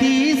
30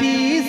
30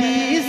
30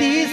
30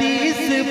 30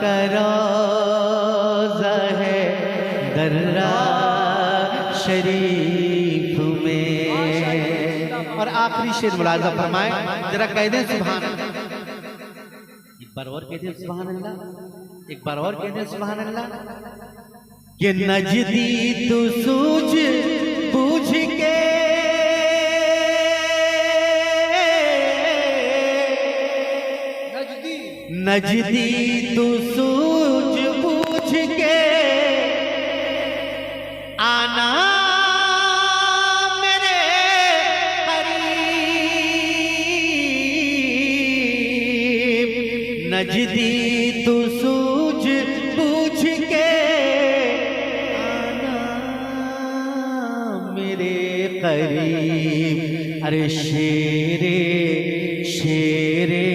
करोज़ा है दर्रा शरीफ में। और आखिरी शेर मुलाज़ा फरमाए, जरा कह दें सुभान अल्लाह, एक बार और कह दें सुभान अल्लाह, एक बार और कह दें सुभान अल्लाह। कि नजदी तू सूझ बूझ के नजदी तू सूझ बूझ के आना मेरे करीब, नजदी तू सूझ बूझ के आना मेरे करीब। अरे शेरे शेरे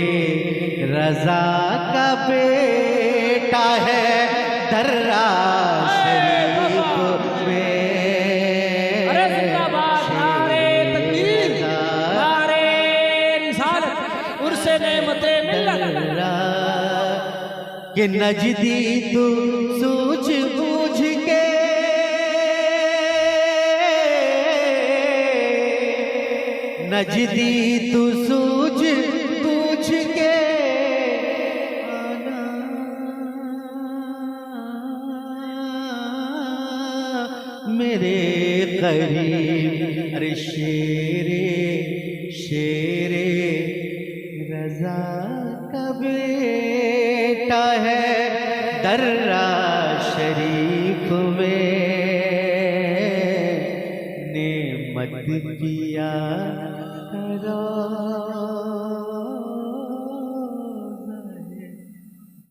रज़ा का बेटा है दर्रा शरीफ में। अरे जिंदाबाद, नारे तकबीर, नारे रिसालत, उर्से नेमते मिल्लत। कि नजदी तू सूझ बूझ के नजदी तू सूझ बूझ के आना मेरे करीब। अरे शेरे शेरे रज़ा का बेटा है दर्रा शरीफ में। नेमत पिया